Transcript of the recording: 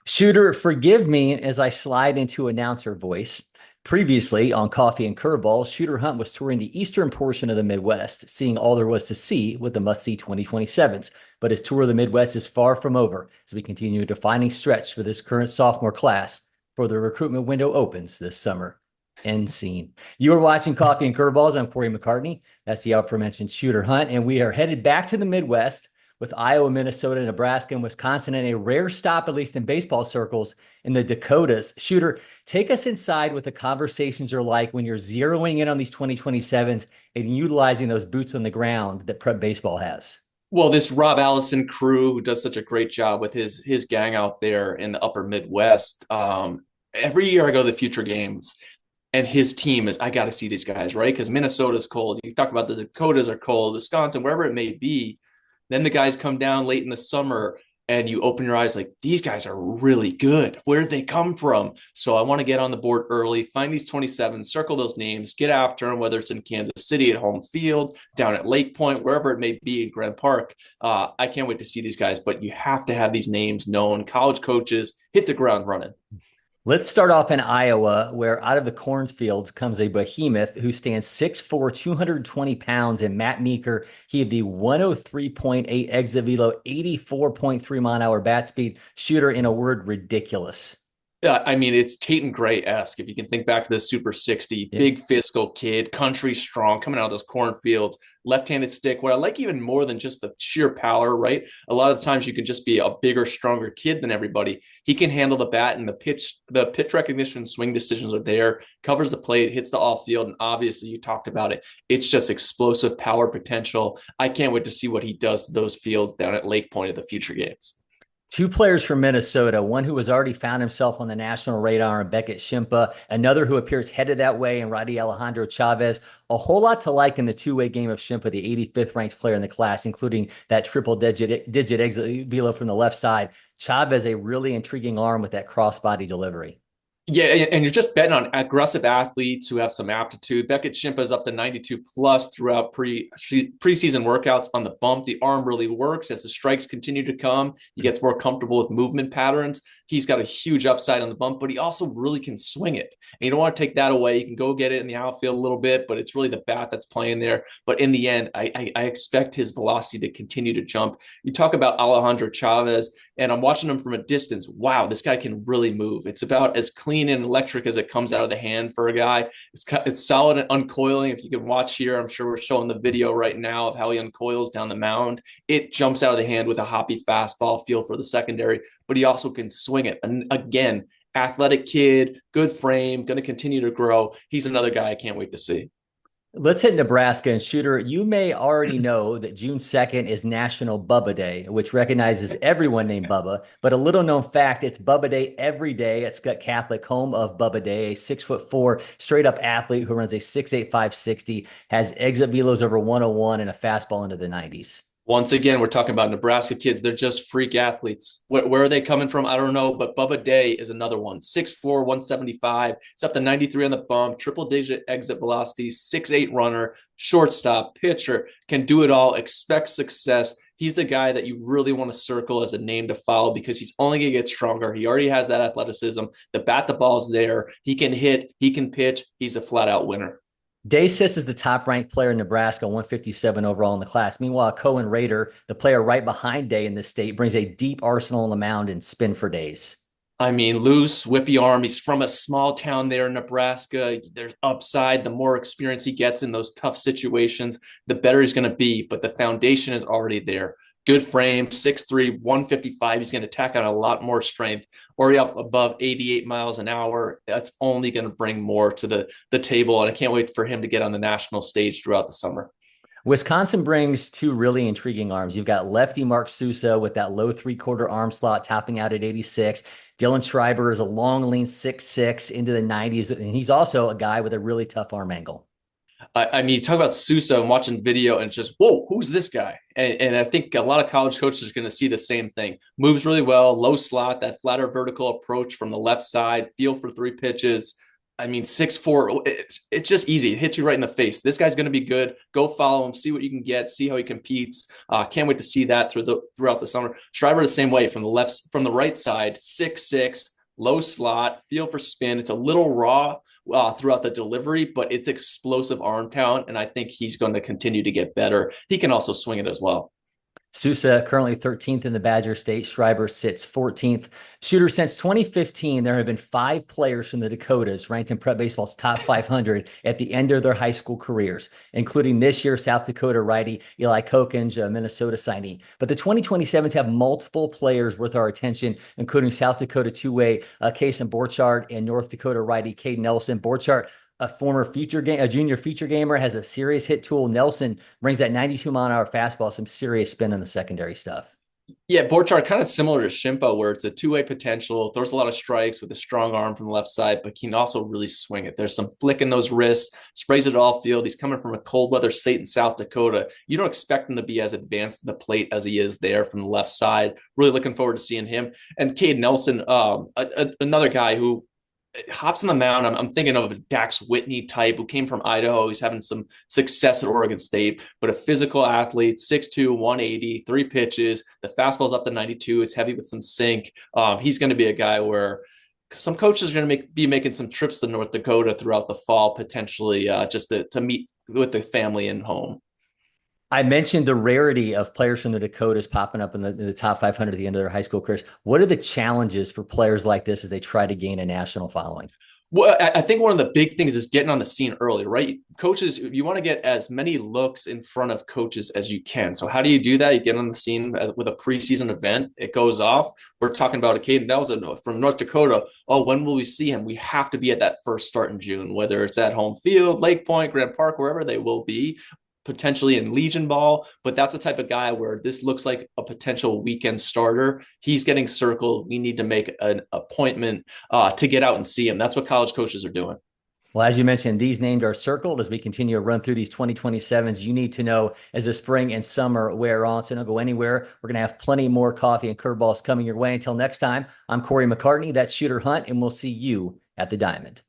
Shooter, forgive me as I slide into announcer voice. Previously on Coffee and Curveballs, Shooter Hunt was touring the eastern portion of the Midwest, seeing all there was to see with the must-see 2027s. But his tour of the Midwest is far from over as we continue a defining stretch for this current sophomore class before the recruitment window opens this summer. End scene. You are watching Coffee and Curveballs. I'm Cory McCartney. That's the aforementioned Shooter Hunt, and we are headed back to the Midwest with Iowa, Minnesota, Nebraska, and Wisconsin, and a rare stop, at least in baseball circles, in the Dakotas. Shooter, take us inside what the conversations are like when you're zeroing in on these 2027s and utilizing those boots on the ground that prep baseball has. Well, this Rob Allison crew who does such a great job with his gang out there in the upper Midwest. Every year I go to the future games and his team is, I got to see these guys, right? Because Minnesota's cold. You talk about the Dakotas are cold, Wisconsin, wherever it may be. Then the guys come down late in the summer and you open your eyes like, these guys are really good. Where did they come from? So I want to get on the board early, find these 27, circle those names, get after them, whether it's in Kansas City at home field, down at Lake Point, wherever it may be in Grand Park. I can't wait to see these guys, but you have to have these names known. College coaches hit the ground running. Let's start off in Iowa, where out of the cornfields comes a behemoth who stands 6'4", 220 pounds, and Matt Meeker. He had the 103.8 exit velo, 84.3 mile an hour bat speed. Shooter, in a word, ridiculous. Yeah, I mean, it's Tate Gray-esque. If you can think back to the Super 60, Yeah. big physical kid, country strong, coming out of those cornfields, left-handed stick. What I like even more than just the sheer power, right? A lot of the times you can just be a bigger, stronger kid than everybody. He can handle the bat and the pitch recognition, swing decisions are there, covers the plate, hits the off field, and obviously you talked about it. It's just explosive power potential. I can't wait to see what he does to those fields down at Lake Point at the future games. Two players from Minnesota, one who has already found himself on the national radar in Becket Shimpa, another who appears headed that way in righty Alejandro Chavez. A whole lot to like in the two-way game of Shimpa, the 85th ranked player in the class, including that triple-digit exit velo from the left side. Chavez, a really intriguing arm with that cross-body delivery. Yeah, and you're just betting on aggressive athletes who have some aptitude. Becket Shimpa is up to 92 plus throughout preseason workouts on the bump. The arm really works as the strikes continue to come. He gets more comfortable with movement patterns. He's got a huge upside on the bump, but he also really can swing it. And you don't want to take that away. You can go get it in the outfield a little bit, but it's really the bat that's playing there. But in the end, I expect his velocity to continue to jump. You talk about Alejandro Chavez, and I'm watching him from a distance. Wow, this guy can really move. It's about as clean and electric as it comes out of the hand for a guy. It's solid and uncoiling. If you can watch here, I'm sure we're showing the video right now of how he uncoils down the mound. It jumps out of the hand with a hoppy fastball, feel for the secondary, but he also can swing it. And again, athletic kid, good frame, going to continue to grow. He's another guy I can't wait to see. Let's hit Nebraska. And Shooter, you may already know that June 2nd is National Bubba Day, which recognizes everyone named Bubba. But a little known fact, it's Bubba Day every day at Skutt Catholic, home of Bubba Day, a 6'4" straight up athlete who runs a 6'8", 560, has exit velos over 101 and a fastball into the 90s. Once again, we're talking about Nebraska kids. They're just freak athletes. Where are they coming from? I don't know, but Bubba Day is another one. 6'4", 175. It's up to 93 on the bump, triple-digit exit velocity, 6'8" runner, shortstop, pitcher, can do it all, expect success. He's the guy that you really want to circle as a name to follow because he's only going to get stronger. He already has that athleticism. The ball's there. He can hit. He can pitch. He's a flat-out winner. Day Sis is the top-ranked player in Nebraska, 157 overall in the class. Meanwhile, Cohen Rader, the player right behind Day in the state, brings a deep arsenal on the mound and spin for days. I mean, loose, whippy arm. He's from a small town there in Nebraska. There's upside. The more experience he gets in those tough situations, the better he's going to be. But the foundation is already there. Good frame, 6'3", 155. He's going to tack on a lot more strength. Already up above 88 miles an hour. That's only going to bring more to the table. And I can't wait for him to get on the national stage throughout the summer. Wisconsin brings two really intriguing arms. You've got lefty Mark Susa with that low three-quarter arm slot topping out at 86. Dylan Shriber is a long, lean 6'6" into the 90s, and he's also a guy with a really tough arm angle. I mean, you talk about Susa and watching video and just, whoa, who's this guy? And I think a lot of college coaches are going to see the same thing. Moves really well, low slot, that flatter vertical approach from the left side, feel for three pitches. I mean, 6'4", it's just easy. It hits you right in the face. This guy's going to be good. Go follow him, see what you can get, see how he competes. Can't wait to see that throughout the summer. Shriber the same way from the right side, 6'6", low slot, feel for spin. It's a little raw throughout the delivery, but it's explosive arm talent, and I think he's going to continue to get better. He can also swing it as well. Susa currently 13th in the Badger State. Shriber sits 14th. Shooter, since 2015, there have been 5 players from the Dakotas ranked in Prep Baseball's top 500 at the end of their high school careers, including this year's South Dakota righty Eli Kokenge, a Minnesota signee. But the 2027s have multiple players worth our attention, including South Dakota two-way Kason Borchardt and North Dakota righty Cade Nelson. Borchardt, a junior feature gamer, has a serious hit tool. Nelson brings that 92-mile-an-hour fastball, some serious spin in the secondary stuff. Yeah, Borchardt kind of similar to Shimpa, where it's a two-way potential, throws a lot of strikes with a strong arm from the left side, but can also really swing it. There's some flick in those wrists, sprays it all field. He's coming from a cold weather state in South Dakota. You don't expect him to be as advanced in the plate as he is there from the left side. Really looking forward to seeing him. And Cade Nelson, another guy who hops on the mound. I'm thinking of a Dax Whitney type who came from Idaho. He's having some success at Oregon State, but a physical athlete, 6'2", 180, 3 pitches. The fastball's up to 92. It's heavy with some sink. He's going to be a guy where some coaches are going to be making some trips to North Dakota throughout the fall, potentially just to meet with the family and home. I mentioned the rarity of players from the Dakotas popping up in the top 500 at the end of their high school careers. What are the challenges for players like this as they try to gain a national following? Well, I think one of the big things is getting on the scene early, right? Coaches, you want to get as many looks in front of coaches as you can. So how do you do that? You get on the scene with a preseason event. It goes off. We're talking about a Caden Nelson from North Dakota. Oh, when will we see him? We have to be at that first start in June, whether it's at home field, Lake Point, Grand Park, wherever they will be, potentially in Legion Ball, but that's the type of guy where this looks like a potential weekend starter. He's getting circled. We need to make an appointment to get out and see him. That's what college coaches are doing. Well, as you mentioned, these names are circled as we continue to run through these 2027s. You need to know as the spring and summer wear on, so don't go anywhere. We're going to have plenty more coffee and curveballs coming your way. Until next time, I'm Cory McCartney. That's Shooter Hunt, and we'll see you at the Diamond.